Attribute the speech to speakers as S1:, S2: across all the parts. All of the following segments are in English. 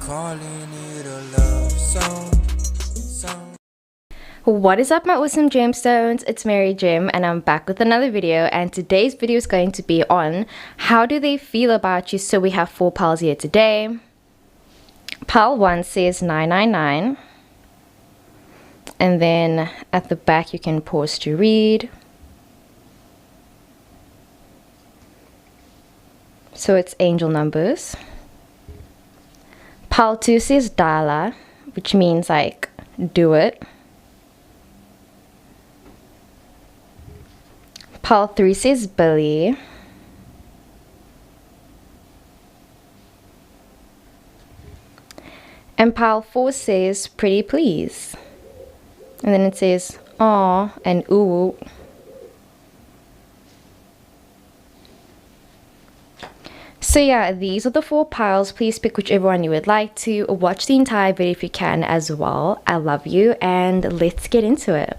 S1: calling it a love song.
S2: What is up, my awesome gemstones? It's Mary Gem and I'm back with another video, and today's video is going to be on how do they feel about you. So we have 4 piles here today. Pile 1 says 999, and then at the back you can pause to read. So it's angel numbers. Pile 2 says Dala, which means like do it. Pile 3 says Billy. And pile 4 says pretty please. And then it says aw and ooh. So yeah, these are the 4 piles. Please pick whichever one you would like to. Watch the entire video if you can as well. I love you, and let's get into it.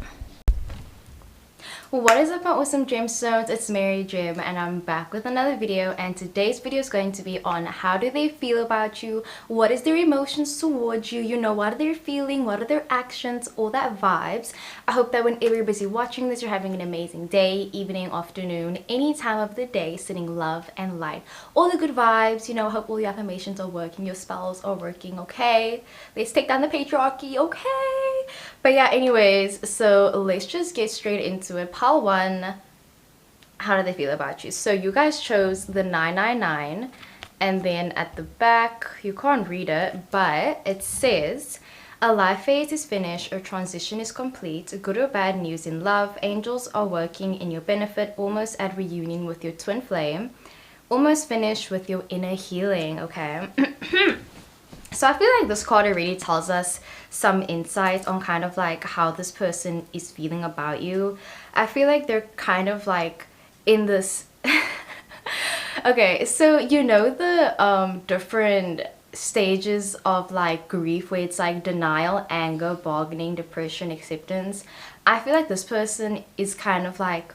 S2: What is up, my awesome gemstones? It's Mary Gem and I'm back with another video, and today's video is going to be on how do they feel about you, what is their emotions towards you, you know, what are they feeling, what are their actions, all that vibes. I hope that whenever you're busy watching this, you're having an amazing day, evening, afternoon, any time of the day, sending love and light, all the good vibes. You know, I hope all your affirmations are working, your spells are working. Okay, let's take down the patriarchy. Okay, but yeah, anyways, so let's just get straight into it. Pile 1, how do they feel about you? So you guys chose the 999, and then at the back you can't read it, but it says a life phase is finished, a transition is complete, good or bad news in love, angels are working in your benefit, almost at reunion with your twin flame, almost finished with your inner healing. Okay. So I feel like this card already tells us some insight on kind of like how this person is feeling about you. I feel like they're kind of like in this okay, so you know the different stages of like grief where it's like denial, anger, bargaining, depression, acceptance. I feel like this person is kind of like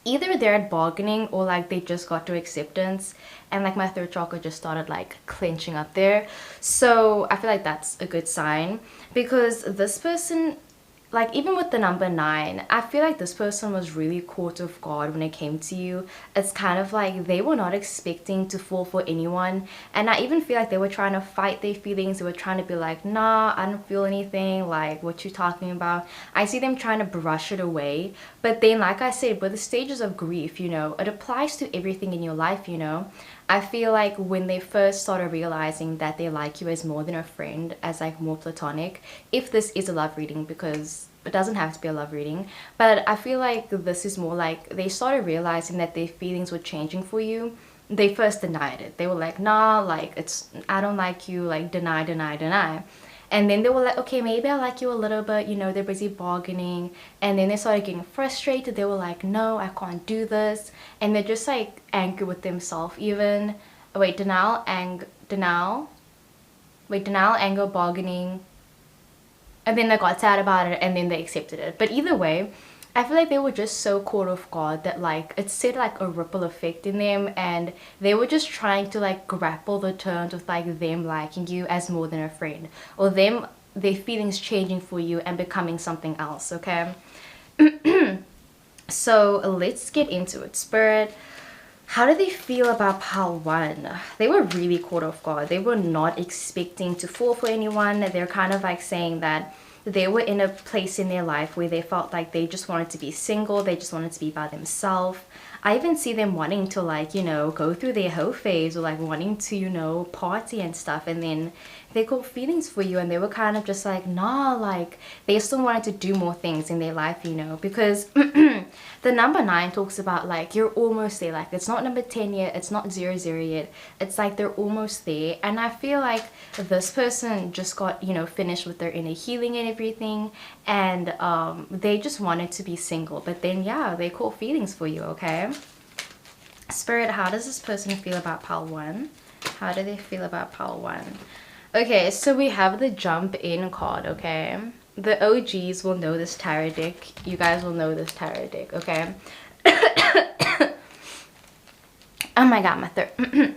S2: either they're at bargaining or like they just got to acceptance, and like my third chakra just started like clenching up there. So I feel like that's a good sign, because this person, like even with the number 9, I feel like this person was really caught off guard when it came to you. It's kind of like they were not expecting to fall for anyone, and I even feel like they were trying to fight their feelings. They were trying to be like, nah, I don't feel anything, like what you talking about. I see them trying to brush it away, but then like I said, with the stages of grief, you know, it applies to everything in your life. You know, I feel like when they first started realizing that they like you as more than a friend, as like more platonic, if this is a love reading, because it doesn't have to be a love reading, but I feel like this is more like they started realizing that their feelings were changing for you. They first denied it. They were like, nah, like it's, I don't like you, like deny, deny, deny. And then they were like, okay, maybe I like you a little bit, you know, they're busy bargaining. And then they started getting frustrated. They were like, no, I can't do this. And they're just like angry with themselves even. Wait, denial, anger, bargaining. And then they got sad about it, and then they accepted it. But either way, I feel like they were just so caught off guard that like it set like a ripple effect in them, and they were just trying to like grapple the terms with like them liking you as more than a friend, or them, their feelings changing for you and becoming something else. Okay. So let's get into it. Spirit, how do they feel about pile 1? They were really caught off guard. They were not expecting to fall for anyone. They're kind of like saying that they were in a place in their life where they felt like they just wanted to be single. They just wanted to be by themselves. I even see them wanting to like, you know, go through their hoe phase, or like wanting to, you know, party and stuff. And then they caught feelings for you, and they were kind of just like, nah, like they still wanted to do more things in their life, you know, because the number 9 talks about like you're almost there. Like it's not number 10 yet, it's not 00 yet, it's like they're almost there. And I feel like this person just got, you know, finished with their inner healing and everything, and they just wanted to be single. But then yeah, they caught feelings for you. Okay, Spirit, how does this person feel about pile 1? How do they feel about pile 1? Okay, so we have the jump in card. Okay, the OGs will know this tarot deck. You guys will know this tarot deck. Okay. Oh my god, my throat.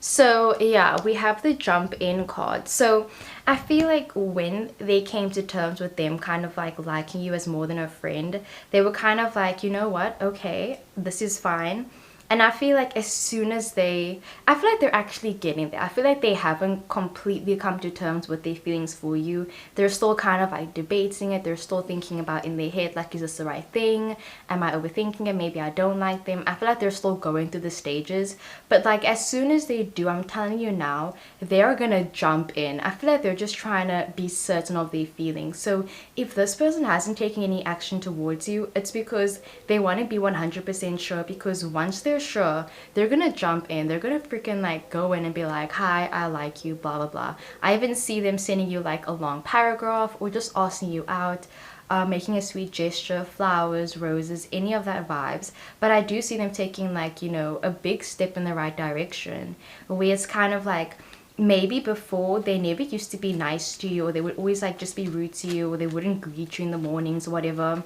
S2: So yeah, we have the jump in card. So I feel like when they came to terms with them kind of like liking you as more than a friend, they were kind of like, you know what, okay, this is fine. And I feel like as soon as I feel like they're actually getting there. I feel like they haven't completely come to terms with their feelings for you. They're still kind of like debating it. They're still thinking about in their head, like, is this the right thing? Am I overthinking it? Maybe I don't like them. I feel like they're still going through the stages. But like as soon as they do, I'm telling you now, they're gonna jump in. I feel like they're just trying to be certain of their feelings. So if this person hasn't taken any action towards you, it's because they want to be 100% sure, because once they're sure, they're gonna jump in. They're gonna freaking like go in and be like, hi, I like you, blah blah blah. I even see them sending you like a long paragraph or just asking you out, making a sweet gesture, flowers, roses, any of that vibes. But I do see them taking like, you know, a big step in the right direction, where it's kind of like, maybe before they never used to be nice to you, or they would always like just be rude to you, or they wouldn't greet you in the mornings or whatever.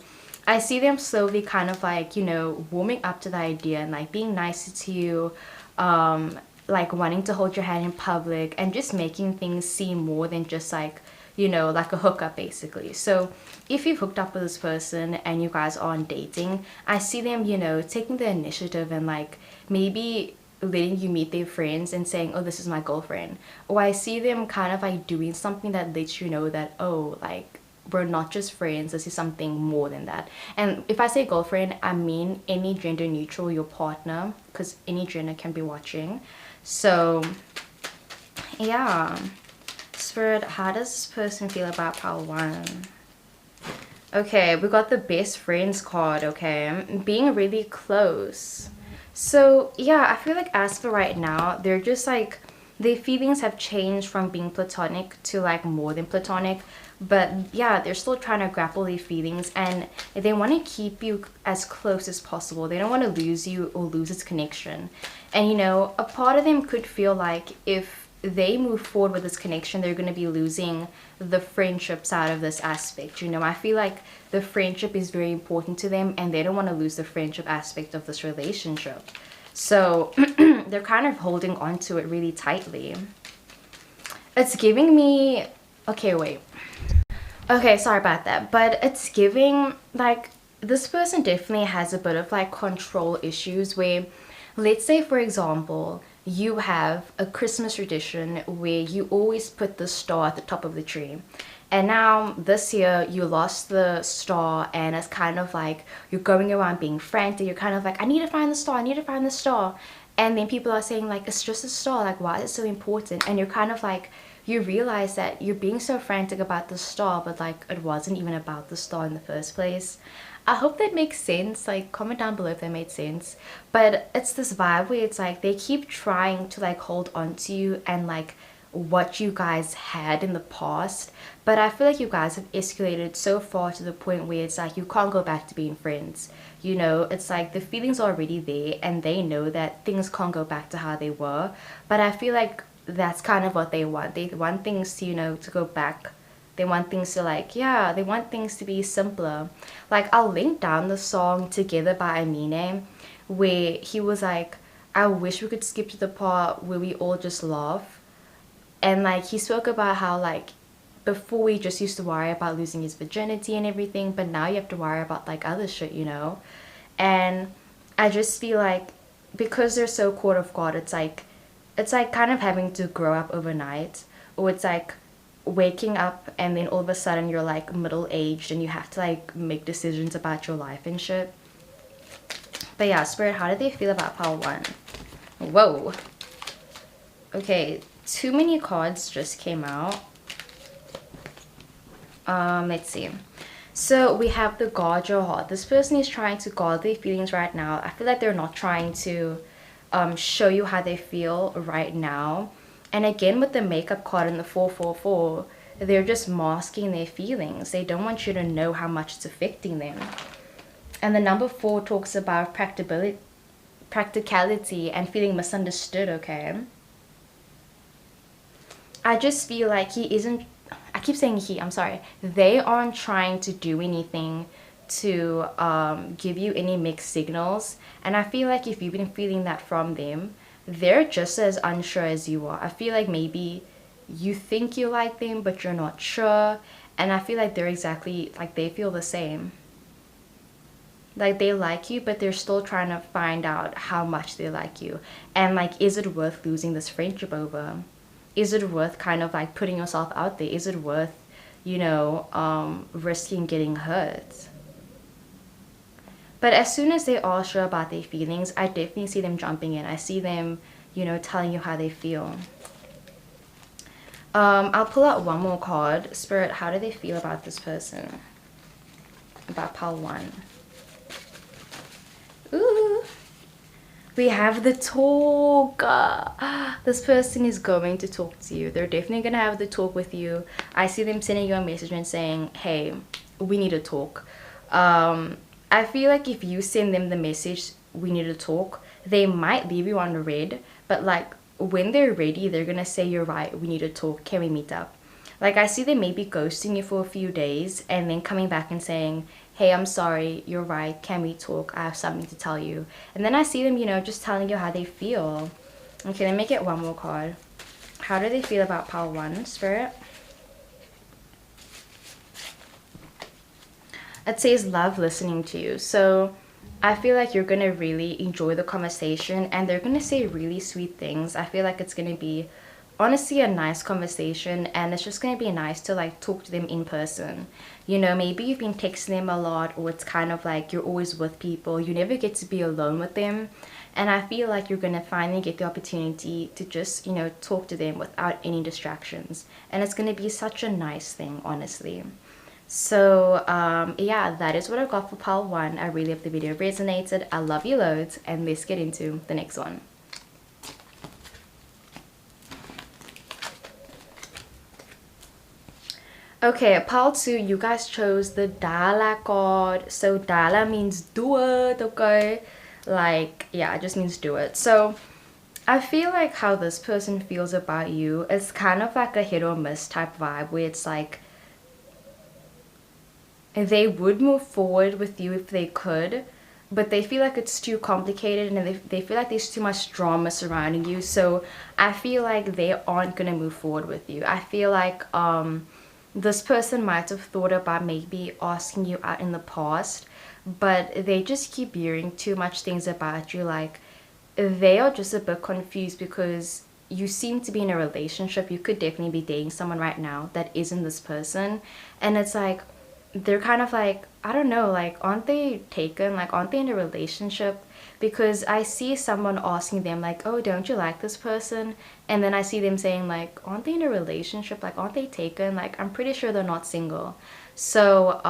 S2: I see them slowly kind of like, you know, warming up to the idea and like being nicer to you, like wanting to hold your hand in public and just making things seem more than just like, you know, like a hookup basically. So if you've hooked up with this person and you guys aren't dating, I see them, you know, taking the initiative and like maybe letting you meet their friends and saying, oh, this is my girlfriend. Or I see them kind of like doing something that lets you know that, oh, like we're not just friends, this is something more than that. And if I say girlfriend, I mean any gender neutral, your partner, because any gender can be watching. So yeah, Spirit, how does this person feel about pile one? Okay, we got the best friends card. Okay, being really close. So yeah, I feel like as for right now, they're just like, their feelings have changed from being platonic to like more than platonic. But yeah, they're still trying to grapple their feelings, and they want to keep you as close as possible. They don't want to lose you or lose its connection. And you know, a part of them could feel like if they move forward with this connection, they're going to be losing the friendship side of this aspect. You know, I feel like the friendship is very important to them, and they don't want to lose the friendship aspect of this relationship. So they're kind of holding on to it really tightly. It's giving me, okay, wait. Okay, sorry about that. But it's giving like, this person definitely has a bit of like control issues where, let's say for example, you have a Christmas tradition where you always put the star at the top of the tree. And now this year you lost the star, and it's kind of like you're going around being frantic. You're kind of like, I need to find the star, I need to find the star. And then people are saying like, it's just a star, like why is it so important? And you're kind of like, you realize that you're being so frantic about the star, but like it wasn't even about the star in the first place. I hope that makes sense. Like comment down below if that made sense. But it's this vibe where it's like they keep trying to like hold on to you and like what you guys had in the past, but I feel like you guys have escalated so far to the point where it's like you can't go back to being friends. You know, it's like the feelings are already there and they know that things can't go back to how they were. But I feel like that's kind of what they want. They want things to, you know, to go back. They want things to like, yeah, they want things to be simpler. Like I'll link down the song Together by Amine, where he was like, I wish we could skip to the part where we all just laugh. And like he spoke about how like before we just used to worry about losing his virginity and everything, but now you have to worry about like other shit, you know. And I just feel like because they're so caught off guard, it's like kind of having to grow up overnight, or it's like waking up and then all of a sudden you're like middle aged and you have to like make decisions about your life and shit. But yeah, Spirit, how do they feel about pile one? Whoa. Okay, too many cards just came out. Let's see. So we have the guard your heart. This person is trying to guard their feelings right now. I feel like they're not trying to show you how they feel right now. And again, with the makeup card and the 444, they're just masking their feelings. They don't want you to know how much it's affecting them. And the number 4 talks about practicality and feeling misunderstood, okay? I just feel like he isn't, I keep saying he, I'm sorry. They aren't trying to do anything to give you any mixed signals. And I feel like if you've been feeling that from them, they're just as unsure as you are. I feel like maybe you think you like them, but you're not sure. And I feel like they're exactly like, they feel the same. Like they like you, but they're still trying to find out how much they like you. And like, is it worth losing this friendship over? Is it worth kind of like putting yourself out there? Is it worth, risking getting hurt? But as soon as they are sure about their feelings, I definitely see them jumping in. I see them, telling you how they feel. I'll pull out one more card. Spirit, how do they feel about this person? About pile 1. Ooh. We have the talk. This person is going to talk to you. They're definitely going to have the talk with you. I see them sending you a message and saying, hey, we need to talk. I feel like if you send them the message, we need to talk, they might leave you on read, but like when they're ready, they're gonna say, you're right, we need to talk, can we meet up? Like I see them maybe ghosting you for a few days and then coming back and saying, hey, I'm sorry, you're right, can we talk? I have something to tell you. And then I see them, just telling you how they feel. Okay, let me get one more card. How do they feel about pile 1, Spirit? It says love listening to you. So I feel like you're gonna really enjoy the conversation and they're gonna say really sweet things. I feel like it's gonna be honestly a nice conversation, and it's just gonna be nice to like talk to them in person. Maybe you've been texting them a lot, or it's kind of like you're always with people, you never get to be alone with them. And I feel like you're gonna finally get the opportunity to just talk to them without any distractions, and it's gonna be such a nice thing, honestly. So yeah, that is what I got for pile 1. I really hope the video resonated. I love you loads, and let's get into the next one. Okay, pile 2, you guys chose the Dala card. So Dala means do it, okay? Like, yeah, it just means do it. So I feel like how this person feels about you is kind of like a hit or miss type vibe, where it's like they would move forward with you if they could, but they feel like it's too complicated and they feel like there's too much drama surrounding you. So I feel like they aren't gonna move forward with you. I feel like this person might have thought about maybe asking you out in the past, but they just keep hearing too much things about you. Like they are just a bit confused because you seem to be in a relationship. You could definitely be dating someone right now that isn't this person, and it's like they're kind of like, I don't know, like aren't they taken, like aren't they in a relationship? Because I see someone asking them like, oh, don't you like this person? And then I see them saying like, aren't they in a relationship? Like aren't they taken? Like I'm pretty sure they're not single. So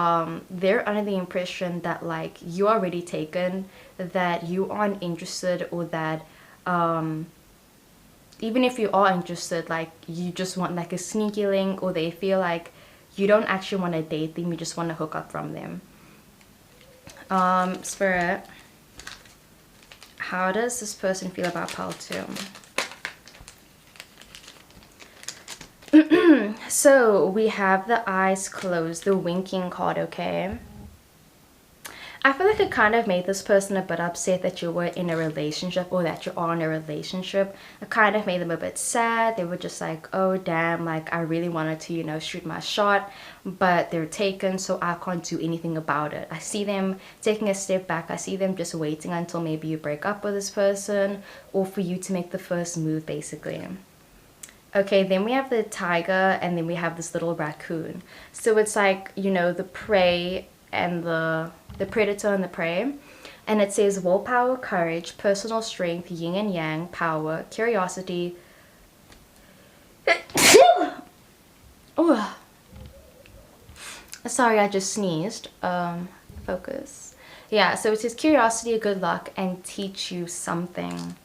S2: they're under the impression that like you're already taken, that you aren't interested, or that even if you are interested, like you just want like a sneaky link, or they feel like you don't actually want to date them, you just want to hook up from them. Spirit, how does this person feel about pile 2? So we have the eyes closed, the winking card, okay? I feel like it kind of made this person a bit upset that you were in a relationship, or that you are in a relationship. It kind of made them a bit sad. They were just like, oh damn, like I really wanted to, shoot my shot, but they're taken, so I can't do anything about it. I see them taking a step back. I see them just waiting until maybe you break up with this person, or for you to make the first move, basically. Okay, then we have the tiger, and then we have this little raccoon. So it's like, the prey and the predator and the prey. And it says willpower, courage, personal strength, yin and yang, power, curiosity. Oh, sorry, I just sneezed. Focus. Yeah, so it says curiosity, good luck, and teach you something.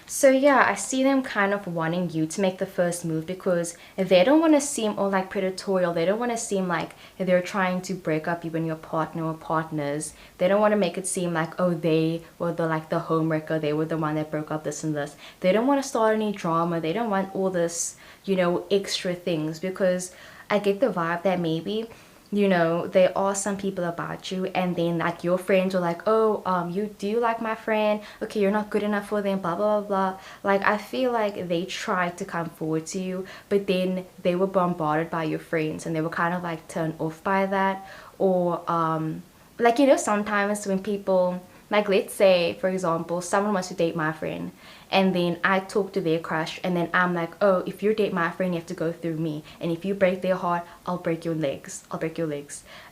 S2: So yeah, I see them kind of wanting you to make the first move, because they don't want to seem all like predatorial. They don't want to seem like they're trying to break up you and your partner or partners. They don't want to make it seem like, oh, they were the homewrecker, they were the one that broke up this and this. They don't want to start any drama. They don't want all this, extra things, because I get the vibe that maybe you know, there are some people about you, and then like your friends are like, oh, you like my friend, okay, you're not good enough for them, blah blah blah blah. Like I feel like they tried to come forward to you, but then they were bombarded by your friends and they were kind of like turned off by that. Or like, you know, sometimes when people, like, let's say for example someone wants to date my friend, and then I talk to their crush, and then I'm like, oh, if you date my friend you have to go through me, and if you break their heart I'll break your legs,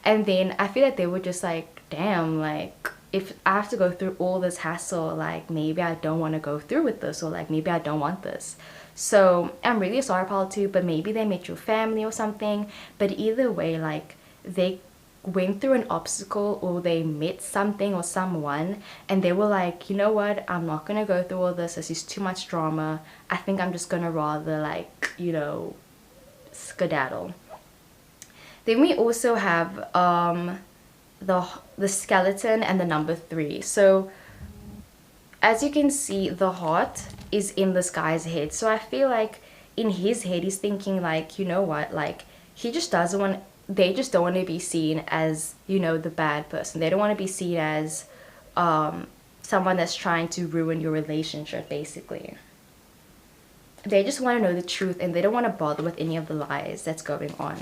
S2: and then I feel like they were just like, damn, like if I have to go through all this hassle, like maybe I don't want to go through with this, or like maybe I don't want this. So I'm really sorry, Paul, too, but maybe they met your family or something. But either way, like they went through an obstacle, or they met something or someone, and they were like, you know what, I'm not gonna go through all this is too much drama, I think I'm just gonna rather, like, you know, skedaddle. Then we also have the skeleton and the number 3. So as you can see, the heart is in this guy's head, so I feel like in his head he's thinking like, you know what, like he just doesn't want, they just don't want to be seen as, you know, the bad person. They don't want to be seen as someone that's trying to ruin your relationship, basically. They just want to know the truth, and they don't want to bother with any of the lies that's going on.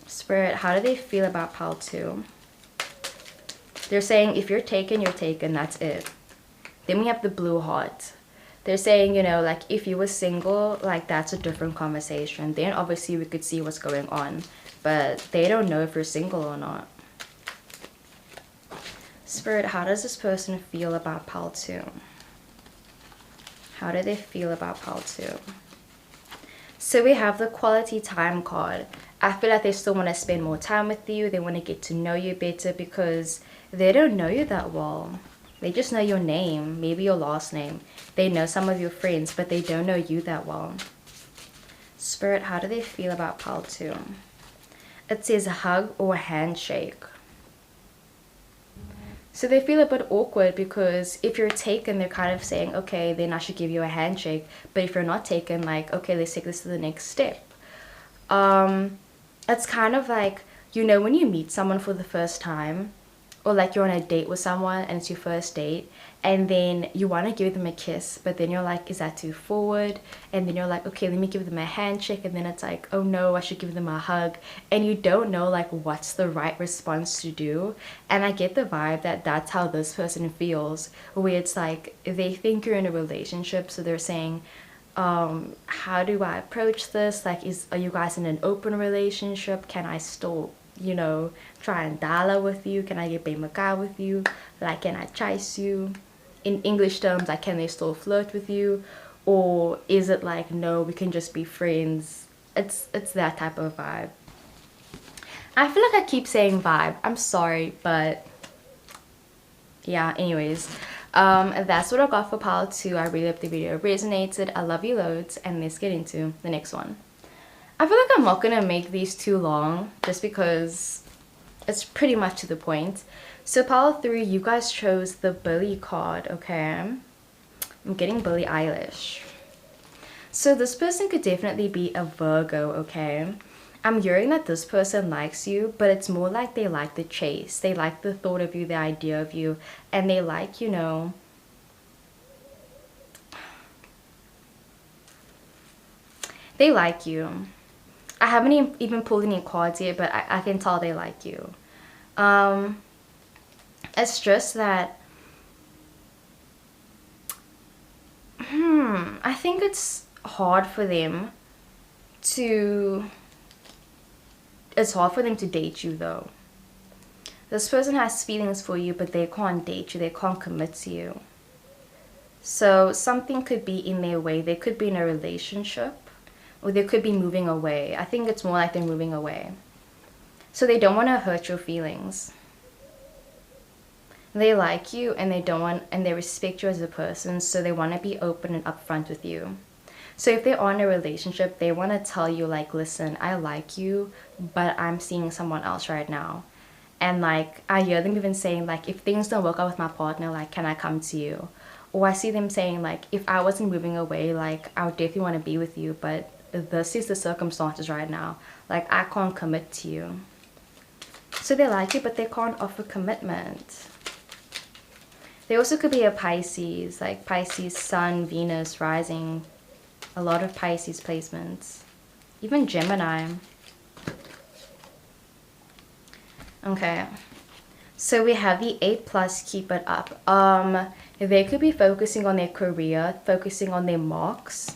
S2: Spirit, how do they feel about pile 2? They're saying if you're taken, you're taken, that's it. Then we have the blue heart. They're saying, you know, like if you were single, like that's a different conversation. Then obviously we could see what's going on, but they don't know if you're single or not. Spirit, how does this person feel about pile 2? How do they feel about pile 2? So we have the quality time card. I feel like they still want to spend more time with you. They want to get to know you better because they don't know you that well. They just know your name, maybe your last name. They know some of your friends, but they don't know you that well. Spirit, how do they feel about pile 2? It says a hug or a handshake. So they feel a bit awkward because if you're taken, they're kind of saying, okay, then I should give you a handshake. But if you're not taken, like, okay, let's take this to the next step. It's kind of like, you know, when you meet someone for the first time, or like you're on a date with someone and it's your first date, and then you want to give them a kiss, but then you're like, is that too forward? And then you're like, okay, let me give them a handshake, and then it's like, oh no, I should give them a hug, and you don't know like what's the right response to do. And I get the vibe that that's how this person feels, where it's like they think you're in a relationship, so they're saying, how do I approach this? Like, are you guys in an open relationship? Can I still, you know, try and dialogue with you? Can I get bemakai with you? Like, can I chase you? In English terms, like, can they still flirt with you? Or is it like, no, we can just be friends? It's that type of vibe. I feel like I keep saying vibe. I'm sorry, but yeah, anyways. That's what I got for pile 2. I really hope the video resonated. I love you loads, and let's get into the next one. I feel like I'm not gonna make these too long just because it's pretty much to the point. So pile 3, you guys chose the Billie card, okay? I'm getting Billie Eilish. So this person could definitely be a Virgo, okay? I'm hearing that this person likes you, but it's more like they like the chase. They like the thought of you, the idea of you, and they like, you know, they like you. I haven't even pulled any cards yet, but I can tell they like you. It's just that, I think it's hard for them to, date you though. This person has feelings for you, but they can't date you, they can't commit to you. So something could be in their way. They could be in a relationship, or they could be moving away. I think it's more like they're moving away. So they don't want to hurt your feelings. They like you, and they respect you as a person, so they want to be open and upfront with you. So if they are in a relationship, they want to tell you like, listen, I like you, but I'm seeing someone else right now. And like, I hear them even saying like, if things don't work out with my partner, like, can I come to you? Or I see them saying like, if I wasn't moving away, like, I would definitely want to be with you, but this is the circumstances right now. Like, I can't commit to you. So they like you, but they can't offer commitment. They also could be a Pisces, like Pisces, Sun, Venus, rising. A lot of Pisces placements. Even Gemini. Okay. So we have the 8+, keep it up. They could be focusing on their career, focusing on their marks,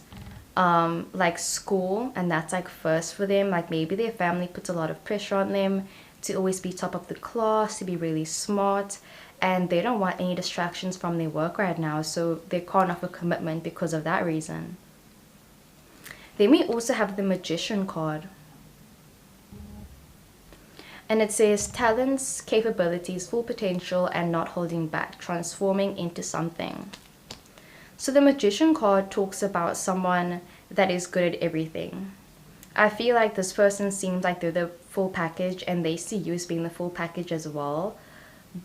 S2: like school, and that's like first for them. Like maybe their family puts a lot of pressure on them to always be top of the class, to be really smart, and they don't want any distractions from their work right now, so they can't offer commitment because of that reason. Then we also have the Magician card. And it says talents, capabilities, full potential, and not holding back, transforming into something. So the Magician card talks about someone that is good at everything. I feel like this person seems like they're the full package, and they see you as being the full package as well.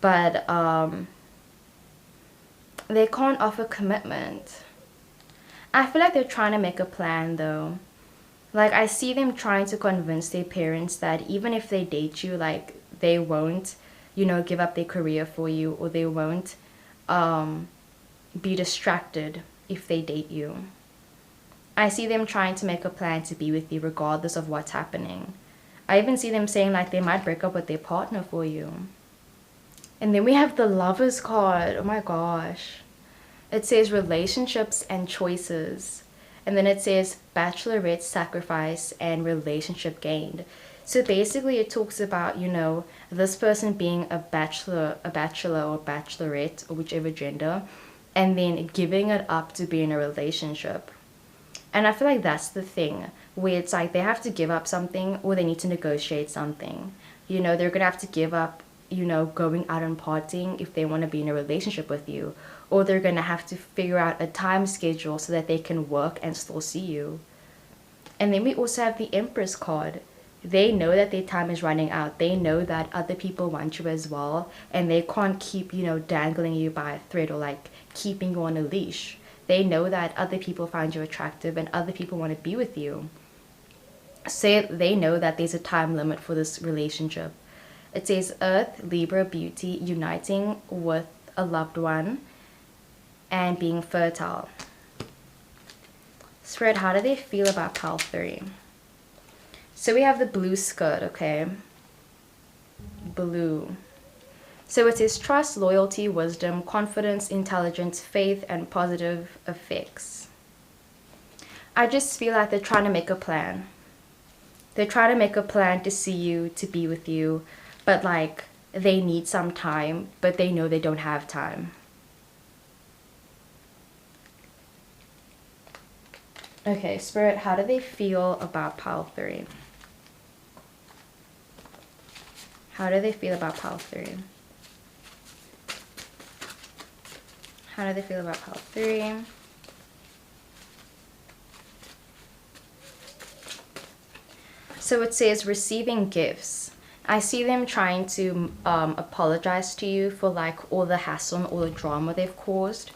S2: But they can't offer commitment. I feel like they're trying to make a plan though. Like, I see them trying to convince their parents that even if they date you, like, they won't, give up their career for you, or they won't be distracted if they date you. I see them trying to make a plan to be with you regardless of what's happening. I even see them saying, like, they might break up with their partner for you. And then we have the Lovers card. Oh my gosh. It says relationships and choices. And then it says bachelorette, sacrifice, and relationship gained. So basically it talks about, this person being a bachelor or bachelorette, or whichever gender, and then giving it up to be in a relationship. And I feel like that's the thing, where it's like they have to give up something, or they need to negotiate something. They're going to have to give up, going out and partying if they want to be in a relationship with you. Or they're going to have to figure out a time schedule so that they can work and still see you. And then we also have the Empress card. They know that their time is running out. They know that other people want you as well. And they can't keep, dangling you by a thread, or like keeping you on a leash. They know that other people find you attractive and other people want to be with you. So they know that there's a time limit for this relationship. It says Earth, Libra, beauty, uniting with a loved one, and being fertile. Spirit, how do they feel about pile 3? So we have the blue skirt, okay? Blue. So it says trust, loyalty, wisdom, confidence, intelligence, faith, and positive effects. I just feel like they're trying to make a plan. They're trying to make a plan to see you, to be with you, but like they need some time, but they know they don't have time. Okay, Spirit, how do they feel about pile 3? How do they feel about pile 3? How do they feel about pile 3? So it says receiving gifts. I see them trying to apologize to you for like all the hassle and all the drama they've caused.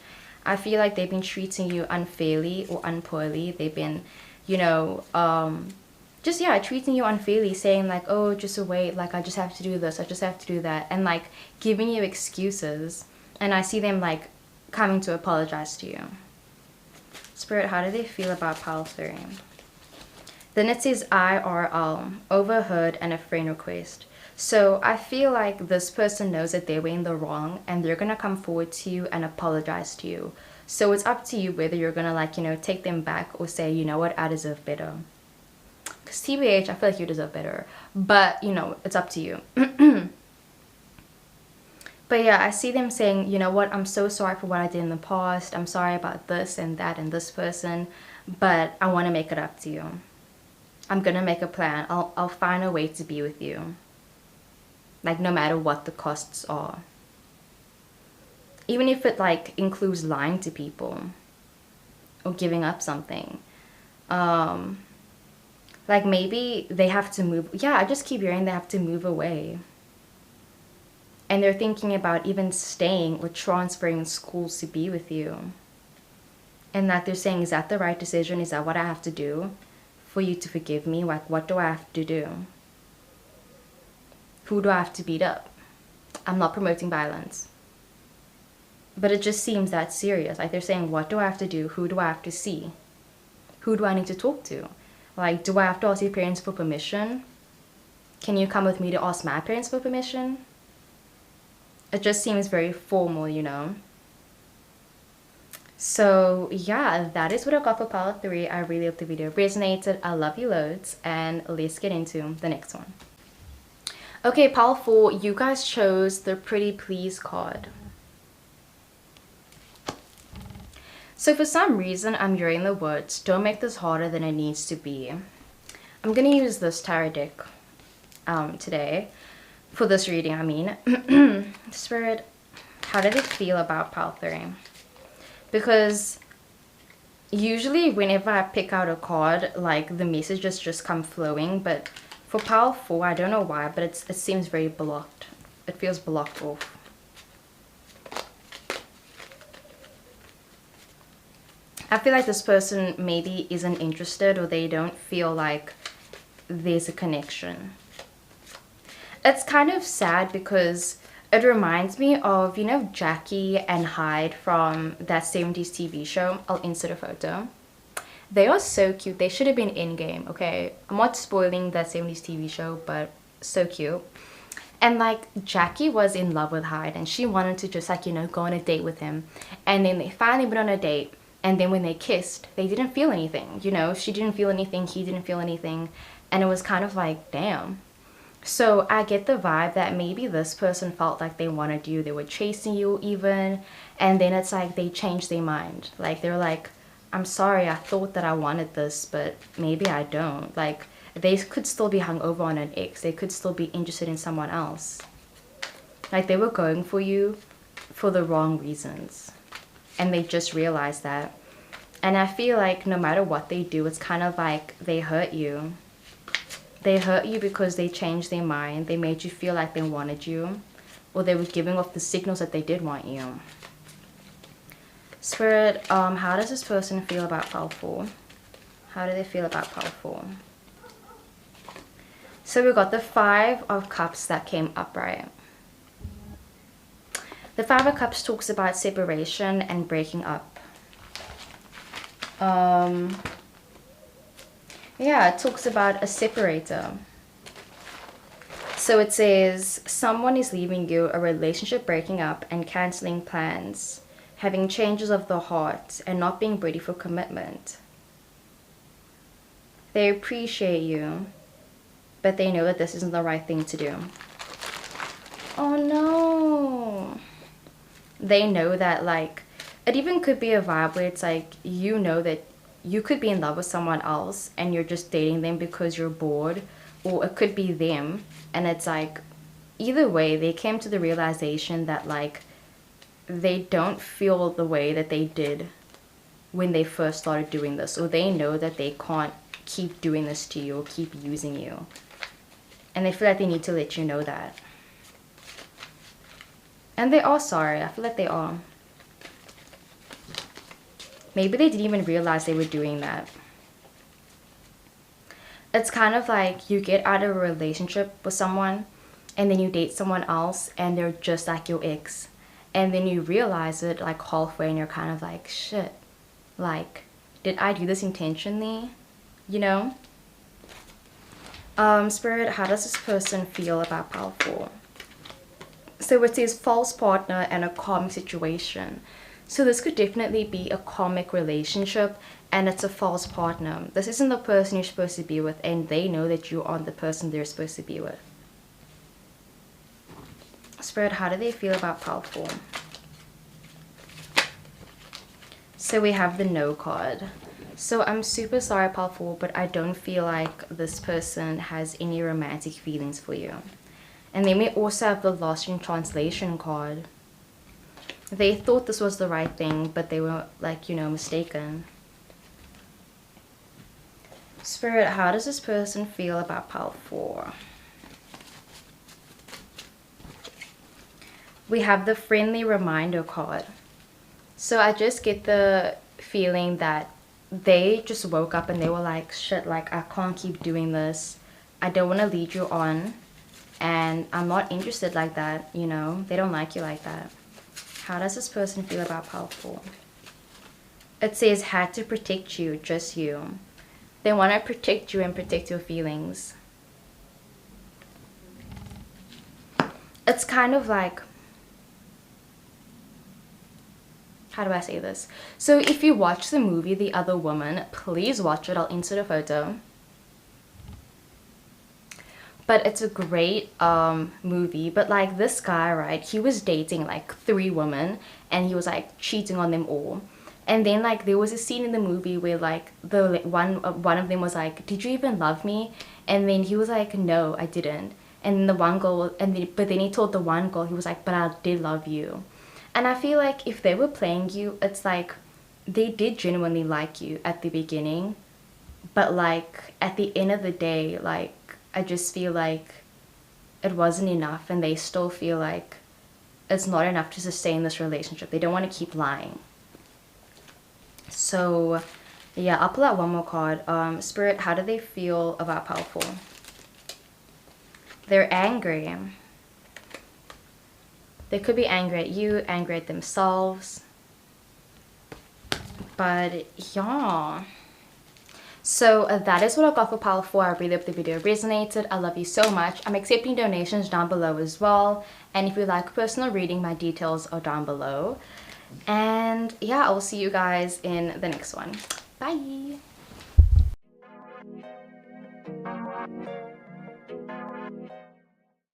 S2: I feel like they've been treating you unfairly or unpoorly. They've been, treating you unfairly, saying like, oh, just wait, like I just have to do this, I just have to do that, and like giving you excuses. And I see them like coming to apologize to you. Spirit, how do they feel about pile 3? Then it says IRL, overheard and a friend request. So I feel like this person knows that they were in the wrong, and they're going to come forward to you and apologize to you. So it's up to you whether you're going to take them back, or say, you know what, I deserve better. Because TBH, I feel like you deserve better. But, it's up to you. But yeah, I see them saying, you know what, I'm so sorry for what I did in the past. I'm sorry about this and that and this person. But I want to make it up to you. I'm going to make a plan. I'll find a way to be with you. Like, no matter what the costs are. Even if it, like, includes lying to people. Or giving up something. Like, maybe they have to move. Yeah, I just keep hearing they have to move away. And they're thinking about even staying or transferring schools to be with you. And that they're saying, is that the right decision? Is that what I have to do for you to forgive me? Like, what do I have to do Who do I have to beat up? I'm not promoting violence. But it just seems that serious. Like they're saying, what do I have to do? Who do I have to see? Who do I need to talk to? Like, do I have to ask your parents for permission? Can you come with me to ask my parents for permission? It just seems very formal, you know? So yeah, that is what I got for pile 3. I really hope the video resonated. I love you loads, and let's get into the next one. Okay, pile 4, you guys chose the Pretty Please card. So for some reason, I'm hearing the words, don't make this harder than it needs to be. I'm gonna use this tarot deck today for this reading. I mean, Spirit, how did it feel about pile 3? Because usually whenever I pick out a card, like the messages just come flowing, but for pile 4, I don't know why, but it seems very blocked. It feels blocked off. I feel like this person maybe isn't interested, or they don't feel like there's a connection. It's kind of sad because it reminds me of, you know, Jackie and Hyde from that 70s TV show. I'll insert a photo. They are so cute. They should have been in game, okay? I'm not spoiling that 70s TV show, but so cute. And like Jackie was in love with Hyde, and she wanted to just like, you know, go on a date with him. And then they finally went on a date. And then when they kissed, they didn't feel anything, you know? She didn't feel anything, he didn't feel anything. And it was kind of like, damn. So I get the vibe that maybe this person felt like they wanted you, they were chasing you even, and then it's like they changed their mind. Like they're like, I'm sorry, I thought that I wanted this, but maybe I don't. Like they could still be hung over on an ex, they could still be interested in someone else. Like they were going for you for the wrong reasons, and they just realized that. And I feel like no matter what they do, it's kind of like they hurt you. They hurt you because they changed their mind. They made you feel like they wanted you, or they were giving off the signals that they did want you. Spirit, how does this person feel about pile 4? How do they feel about pile 4? So we got the 5 of Cups that came upright. The 5 of Cups talks about separation and breaking up. Yeah, it talks about a separator. So it says, someone is leaving you, a relationship breaking up and cancelling plans, having changes of the heart and not being ready for commitment. They appreciate you, but they know that this isn't the right thing to do. Oh no. They know that, like, it even could be a vibe where it's like, you know that you could be in love with someone else and you're just dating them because you're bored, or it could be them, and it's like, either way, they came to the realization that like they don't feel the way that they did when they first started doing this, or they know that they can't keep doing this to you or keep using you, and they feel like they need to let you know that. And they are sorry. I feel like they are. Maybe they didn't even realize they were doing that. It's kind of like you get out of a relationship with someone and then you date someone else and they're just like your ex. And then you realize it like halfway and you're kind of like, shit, like, did I do this intentionally? You know? Spirit, how does this person feel about pile 4? So it says false partner and a karmic situation. So this could definitely be a karmic relationship, and it's a false partner. This isn't the person you're supposed to be with, and they know that you aren't the person they're supposed to be with. Spirit, how do they feel about pile 4? So we have the no card. So I'm super sorry, pile 4, but I don't feel like this person has any romantic feelings for you. And then we also have the Lost in Translation card. They thought this was the right thing, but they were, like, you know, mistaken. Spirit, how does this person feel about pile 4? We have the Friendly Reminder card. So I just get the feeling that they just woke up and they were like, shit, like, I can't keep doing this. I don't want to lead you on. and I'm not interested like that, you know? They don't like you like that. How does this person feel about powerful? It says had to protect you, just you. They want to protect you and protect your feelings. It's kind of like, how do I say this? So if you watch the movie The Other Woman, please watch it. I'll insert a photo. But it's a great movie. But like this guy, right, he was dating like 3 women and he was like cheating on them all. And then like there was a scene in the movie where like the one of them was like, did you even love me? And then he was like, no, I didn't. And the one girl, but then he told the one girl, he was like, but I did love you. And I feel like if they were playing you, it's like they did genuinely like you at the beginning, but like at the end of the day, like I just feel like it wasn't enough, and they still feel like it's not enough to sustain this relationship. They don't want to keep lying. So yeah, I'll pull out one more card. Spirit, how do they feel about powerful? They're angry. They could be angry at you, angry at themselves. But yeah. So that is what I got for pile 4. I really hope the video resonated. I love you so much. I'm accepting donations down below as well. And if you like personal reading, my details are down below. And yeah, I will see you guys in the next one. Bye.